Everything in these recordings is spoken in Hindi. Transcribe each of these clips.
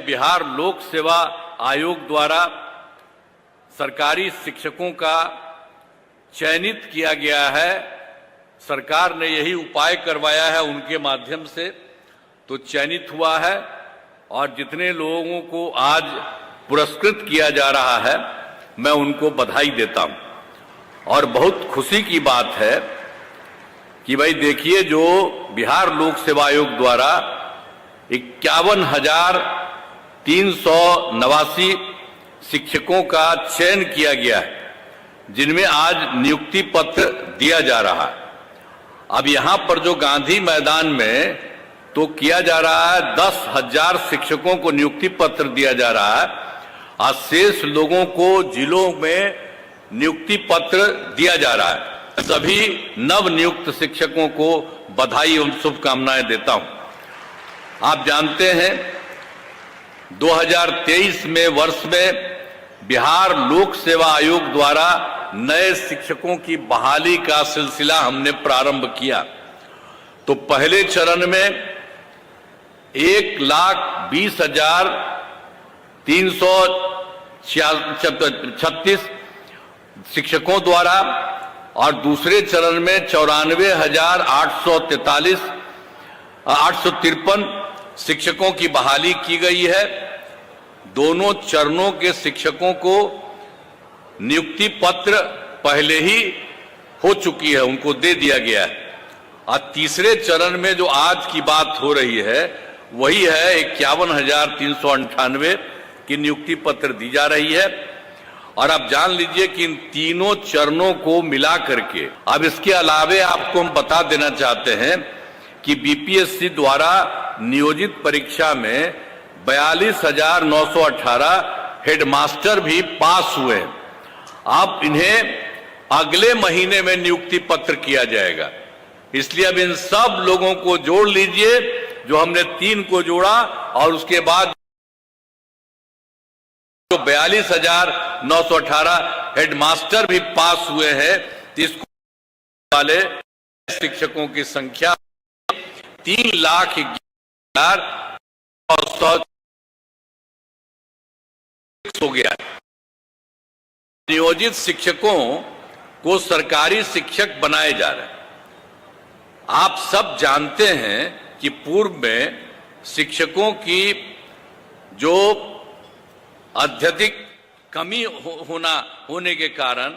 बिहार लोक सेवा आयोग द्वारा सरकारी शिक्षकों का चयनित किया गया है। सरकार ने यही उपाय करवाया है उनके माध्यम से, तो चयनित हुआ है और जितने लोगों को आज पुरस्कृत किया जा रहा है मैं उनको बधाई देता हूं। और बहुत खुशी की बात है कि भाई देखिए, जो बिहार लोक सेवा आयोग द्वारा 51,389 शिक्षकों का चयन किया गया है, जिनमें आज नियुक्ति पत्र दिया जा रहा है। अब यहां पर जो गांधी मैदान में तो किया जा रहा है, 10,000 शिक्षकों को नियुक्ति पत्र दिया जा रहा है और शेष लोगों को जिलों में नियुक्ति पत्र दिया जा रहा है। सभी नव नियुक्त शिक्षकों को बधाई और शुभकामनाएं देता हूं। आप जानते हैं 2023 में वर्ष में बिहार लोक सेवा आयोग द्वारा नए शिक्षकों की बहाली का सिलसिला हमने प्रारंभ किया। तो पहले चरण में 1,20,336 शिक्षकों द्वारा और दूसरे चरण में 94,853 शिक्षकों की बहाली की गई है। दोनों चरणों के शिक्षकों को नियुक्ति पत्र पहले ही हो चुकी है, उनको दे दिया गया है। और तीसरे चरण में जो आज की बात हो रही है वही है 51,398 की नियुक्ति पत्र दी जा रही है। और आप जान लीजिए कि इन तीनों चरणों को मिला करके, अब इसके अलावे आपको हम बता देना चाहते हैं कि बीपीएससी द्वारा नियोजित परीक्षा में 42,918 हेडमास्टर भी पास हुए हैं। अब इन्हें अगले महीने में नियुक्ति पत्र किया जाएगा। इसलिए अब इन सब लोगों को जोड़ लीजिए, जो हमने 3 को जोड़ा और उसके बाद जो 42,918 हेडमास्टर भी पास हुए हैं, इसको वाले शिक्षकों की संख्या 3,11,100 हो गया। नियोजित शिक्षकों को सरकारी शिक्षक बनाए जा रहे हैं। आप सब जानते हैं कि पूर्व में शिक्षकों की जो अत्यधिक कमी होने के कारण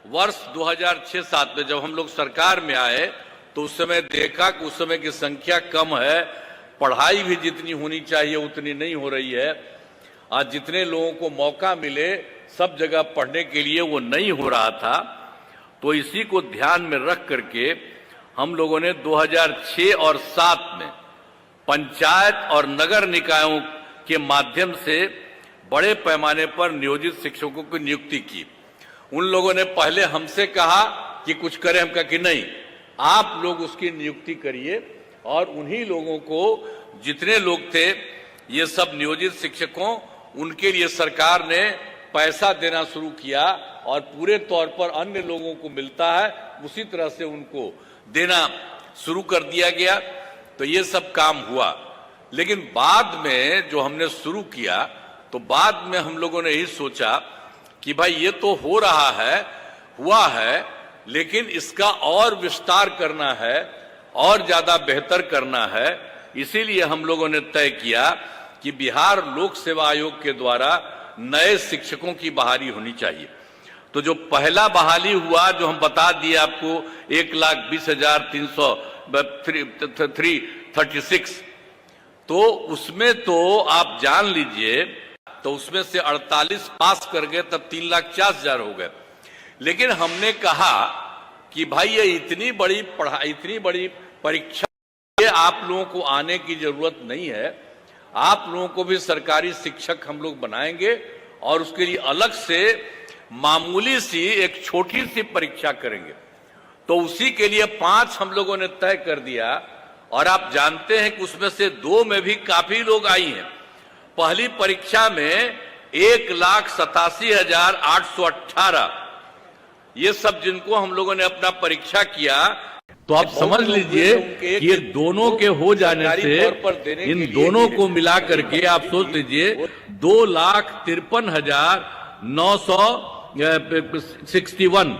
वर्ष 2006-07 में जब हम लोग सरकार में आए तो उस समय देखा कि उस समय की संख्या कम है, पढ़ाई भी जितनी होनी चाहिए उतनी नहीं हो रही है। आज जितने लोगों को मौका मिले सब जगह पढ़ने के लिए वो नहीं हो रहा था। तो इसी को ध्यान में रख करके हम लोगों ने 2006 और 2007 में पंचायत और नगर निकायों के माध्यम से बड़े पैमाने पर नियोजित शिक्षकों की नियुक्ति की। उन लोगों ने पहले हमसे कहा कि कुछ करें, हम कहा कि नहीं, आप लोग उसकी नियुक्ति करिए। और उन्हीं लोगों को, जितने लोग थे ये सब नियोजित शिक्षकों, उनके लिए सरकार ने पैसा देना शुरू किया और पूरे तौर पर अन्य लोगों को मिलता है उसी तरह से उनको देना शुरू कर दिया गया। तो ये सब काम हुआ। लेकिन बाद में जो हमने शुरू किया तो बाद में हम लोगों ने यही सोचा कि भाई ये तो हो रहा है, हुआ है, लेकिन इसका और विस्तार करना है और ज्यादा बेहतर करना है। इसीलिए हम लोगों ने तय किया कि बिहार लोक सेवा आयोग के द्वारा नए शिक्षकों की बहाली होनी चाहिए। तो जो पहला बहाली हुआ, जो हम बता दिए आपको, 1,20,336, तो उसमें तो आप जान लीजिए, तो उसमें से 48 पास कर गए, तब 3,40,000 हो गए। लेकिन हमने कहा कि भाई ये इतनी बड़ी पढ़ाई, इतनी बड़ी परीक्षा, ये आप लोगों को आने की जरूरत नहीं है। आप लोगों को भी सरकारी शिक्षक हम लोग बनाएंगे और उसके लिए अलग से मामूली सी एक छोटी सी परीक्षा करेंगे। तो उसी के लिए 5 हम लोगों ने तय कर दिया। और आप जानते हैं कि उसमें से 2 में भी काफी लोग आई हैं। पहली परीक्षा में 1,87,818, ये सब जिनको हम लोगों ने अपना परीक्षा किया, तो आप समझ लीजिए कि ये दोनों के हो जाने से इन दोनों को मिला करके आप सोच लीजिए 2,53,961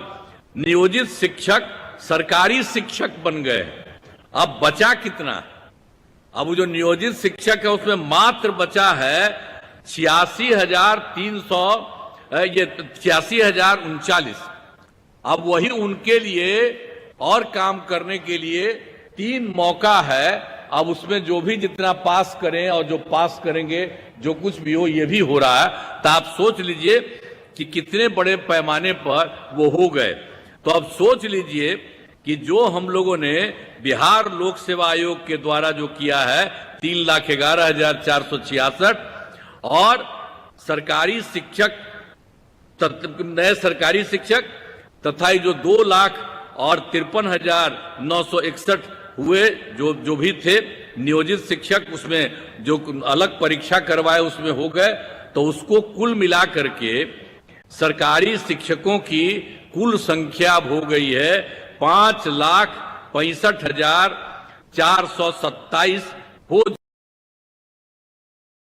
नियोजित शिक्षक सरकारी शिक्षक बन गए। अब बचा कितना? अब वो जो नियोजित शिक्षक है उसमें मात्र बचा है 86,039। अब वही उनके लिए और काम करने के लिए 3 मौका है। अब उसमें जो भी जितना पास करें और जो पास करेंगे जो कुछ भी हो ये भी हो रहा है। तो आप सोच लीजिए कि कितने बड़े पैमाने पर वो हो गए। तो अब सोच लीजिए कि जो हम लोगों ने बिहार लोक सेवा आयोग के द्वारा जो किया है 3,11,466 और सरकारी शिक्षक नए सरकारी शिक्षक तथा जो 2,53,961 हुए जो भी थे नियोजित शिक्षक, उसमें जो अलग परीक्षा करवाए उसमें हो गए। तो उसको कुल मिला करके सरकारी शिक्षकों की कुल संख्या अब हो गई है 5,65,427 हो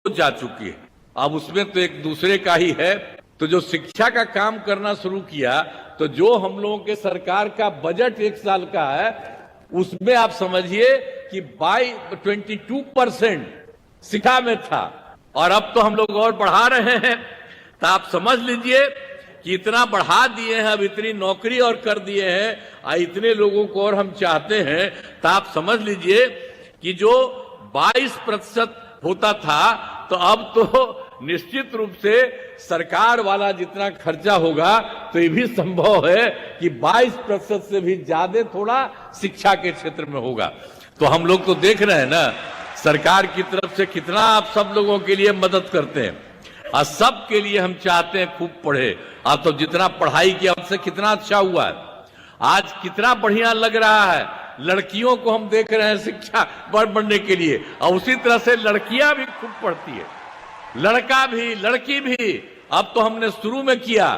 जा चुकी है। अब उसमें तो एक दूसरे का ही है। तो जो शिक्षा का काम करना शुरू किया तो जो हम लोगों के सरकार का बजट 1 साल का है उसमें आप समझिए कि 22% शिक्षा में था और अब तो हम लोग और बढ़ा रहे हैं। तो आप समझ लीजिए कि इतना बढ़ा दिए हैं, अब इतनी नौकरी और कर दिए हैं और इतने लोगों को और हम चाहते हैं। तो आप समझ लीजिए कि जो 22% होता था तो अब तो निश्चित रूप से सरकार वाला जितना खर्चा होगा तो ये भी संभव है कि 22% से भी ज्यादा थोड़ा शिक्षा के क्षेत्र में होगा। तो हम लोग तो देख रहे हैं ना सरकार की तरफ से कितना आप सब लोगों के लिए मदद करते हैं और सब के लिए हम चाहते हैं खूब पढ़े। आप तो जितना पढ़ाई किया उससे कितना अच्छा हुआ है, आज कितना बढ़िया लग रहा है। लड़कियों को हम देख रहे हैं शिक्षा बढ़ने के लिए और उसी तरह से लड़कियां भी खूब पढ़ती है, लड़का भी लड़की भी। अब तो हमने शुरू में किया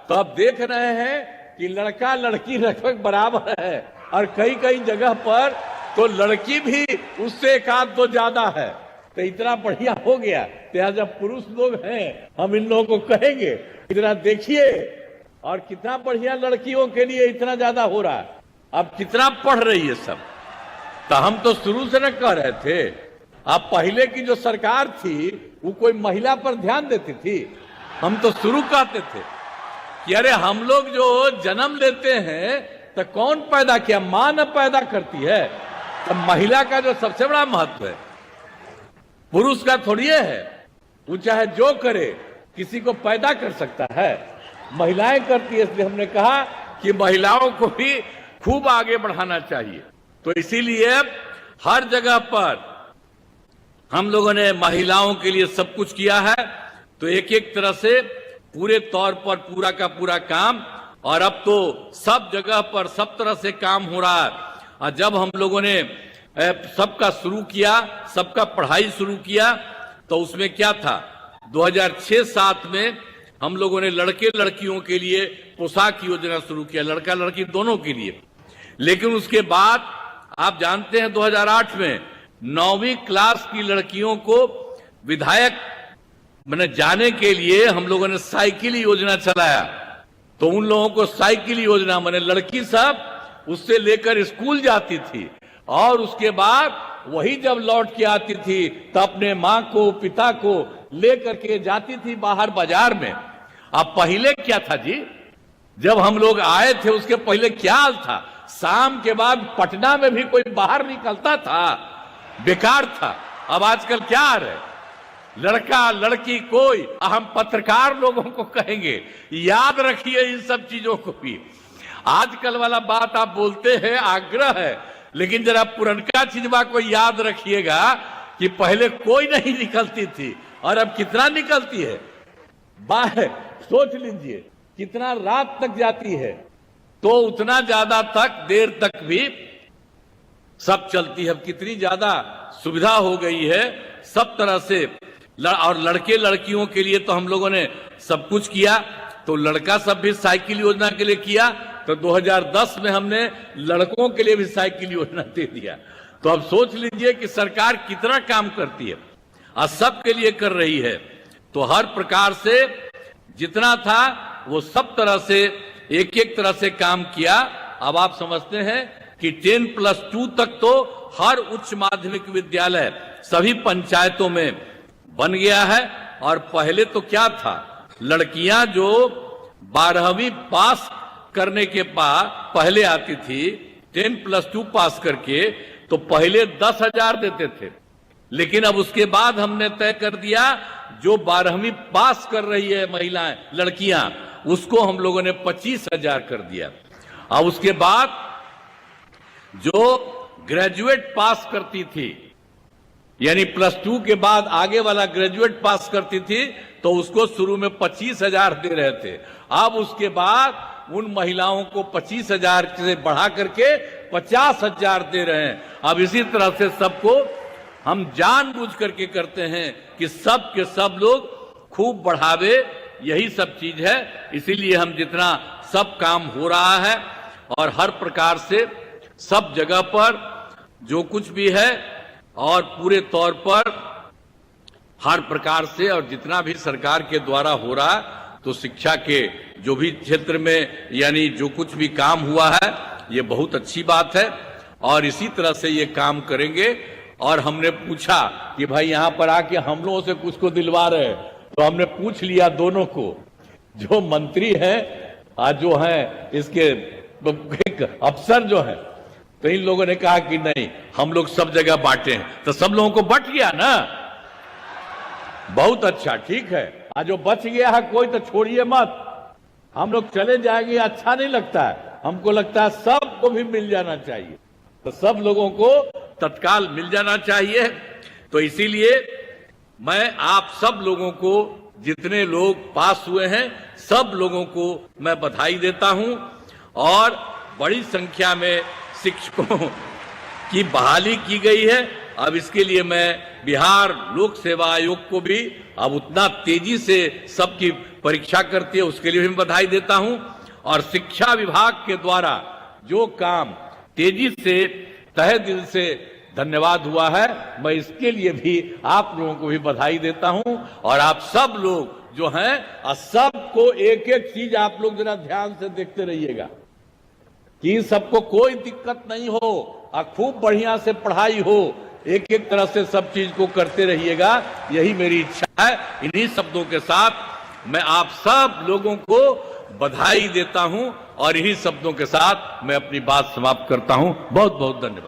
तो अब देख रहे हैं कि लड़का लड़की लगभग बराबर है और कई कई जगह पर तो लड़की भी उससे 1-2 ज्यादा है। तो इतना बढ़िया हो गया। तो जब पुरुष लोग हैं हम इन लोगों को कहेंगे इतना देखिए और कितना बढ़िया लड़कियों के लिए इतना ज्यादा हो रहा है। अब कितना पढ़ रही है सब। तो हम तो शुरू से न कह रहे थे। अब पहले की जो सरकार थी वो कोई महिला पर ध्यान देती थी? हम तो शुरू कहते थे कि अरे हम लोग जो जन्म लेते हैं तो कौन पैदा किया? मां न पैदा करती है। तो महिला का जो सबसे बड़ा महत्व है पुरुष का थोड़ी है। वो चाहे जो करे किसी को पैदा कर सकता है, महिलाएं करती है। इसलिए हमने कहा कि महिलाओं को भी खूब आगे बढ़ाना चाहिए। तो इसीलिए हर जगह पर हम लोगों ने महिलाओं के लिए सब कुछ किया है। तो एक एक तरह से पूरे तौर पर पूरा का पूरा काम और अब तो सब जगह पर सब तरह से काम हो रहा है। और जब हम लोगों ने सबका शुरू किया, सबका पढ़ाई शुरू किया तो उसमें क्या था 2006-07 में हम लोगों ने लड़के लड़कियों के लिए पोशाक योजना शुरू किया, लड़का लड़की दोनों के लिए। लेकिन उसके बाद आप जानते हैं 2008 में 9वीं क्लास की लड़कियों को विधायक मैंने जाने के लिए हम लोगों ने साइकिल योजना चलाया। तो उन लोगों को साइकिल योजना मैंने लड़की सब उससे लेकर स्कूल जाती थी और उसके बाद वही जब लौट के आती थी तो अपने माँ को पिता को लेकर के जाती थी बाहर बाजार में। अब पहले क्या था जी, जब हम लोग आए थे उसके पहले क्या हाल था? शाम के बाद पटना में भी कोई बाहर निकलता था? बेकार था। अब आजकल क्या है, लड़का लड़की कोई। हम पत्रकार लोगों को कहेंगे याद रखिए इन सब चीजों को भी। आजकल वाला बात आप बोलते हैं आग्रह है, लेकिन जरा पुरनका चीजवा को याद रखिएगा कि पहले कोई नहीं निकलती थी और अब कितना निकलती है बाहर। सोच लीजिए कितना रात तक जाती है तो उतना ज्यादा तक देर तक भी सब चलती है। अब कितनी ज्यादा सुविधा हो गई है सब तरह से। और लड़के लड़कियों के लिए तो हम लोगों ने सब कुछ किया। तो लड़का सब भी साइकिल योजना के लिए किया तो 2010 में हमने लड़कों के लिए भी साइकिल योजना दे दिया। तो अब सोच लीजिए कि सरकार कितना काम करती है और सबके लिए कर रही है। तो हर प्रकार से जितना था वो सब तरह से एक एक तरह से काम किया। अब आप समझते हैं कि 10+2 तक तो हर उच्च माध्यमिक विद्यालय सभी पंचायतों में बन गया है। और पहले तो क्या था, लड़कियां जो 12वीं पास करने के बाद पहले आती थी 10+2 पास करके, तो पहले 10,000 देते थे, लेकिन अब उसके बाद हमने तय कर दिया जो 12वीं पास कर रही है महिलाएं लड़कियां, उसको हम लोगों ने 25,000 कर दिया। और उसके बाद जो ग्रेजुएट पास करती थी, यानी +2 के बाद आगे वाला ग्रेजुएट पास करती थी, तो उसको शुरू में 25,000 दे रहे थे। अब उसके बाद उन महिलाओं को 25,000 से बढ़ा करके 50,000 दे रहे हैं। अब इसी तरह से सबको हम जानबूझ करके करते हैं कि सब के सब लोग खूब बढ़ावे, यही सब चीज है। इसीलिए हम जितना सब काम हो रहा है और हर प्रकार से सब जगह पर जो कुछ भी है और पूरे तौर पर हर प्रकार से और जितना भी सरकार के द्वारा हो रहा है, तो शिक्षा के जो भी क्षेत्र में यानी जो कुछ भी काम हुआ है ये बहुत अच्छी बात है और इसी तरह से ये काम करेंगे। और हमने पूछा कि भाई यहाँ पर आके हम लोगों से कुछ को दिलवा रहे, तो हमने पूछ लिया दोनों को, जो मंत्री हैं आज जो हैं इसके अफसर जो हैं, तो इन लोगों ने कहा कि नहीं हम लोग सब जगह बांटे हैं। तो सब लोगों को बट गया ना, बहुत अच्छा, ठीक है। आज जो बच गया है कोई तो छोड़िए मत, हम लोग चले जाएंगे अच्छा नहीं लगता है, हमको लगता है सबको भी मिल जाना चाहिए, तो सब लोगों को तत्काल मिल जाना चाहिए। तो इसीलिए मैं आप सब लोगों को, जितने लोग पास हुए हैं सब लोगों को मैं बधाई देता हूं और बड़ी संख्या में शिक्षकों की बहाली की गई है। अब इसके लिए मैं बिहार लोक सेवा आयोग को भी अब उतना तेजी से सबकी परीक्षा करती है उसके लिए भी मैं बधाई देता हूं। और शिक्षा विभाग के द्वारा जो काम तेजी से तहे दिल से धन्यवाद हुआ है, मैं इसके लिए भी आप लोगों को भी बधाई देता हूं। और आप सब लोग जो हैं सबको एक एक चीज आप लोग जरा ध्यान से देखते रहिएगा कि सबको कोई दिक्कत नहीं हो और खूब बढ़िया से पढ़ाई हो, एक एक तरह से सब चीज को करते रहिएगा, यही मेरी इच्छा है। इन्हीं शब्दों के साथ मैं आप सब लोगों को बधाई देता हूं और इन्हीं शब्दों के साथ मैं अपनी बात समाप्त करता हूं। बहुत बहुत धन्यवाद।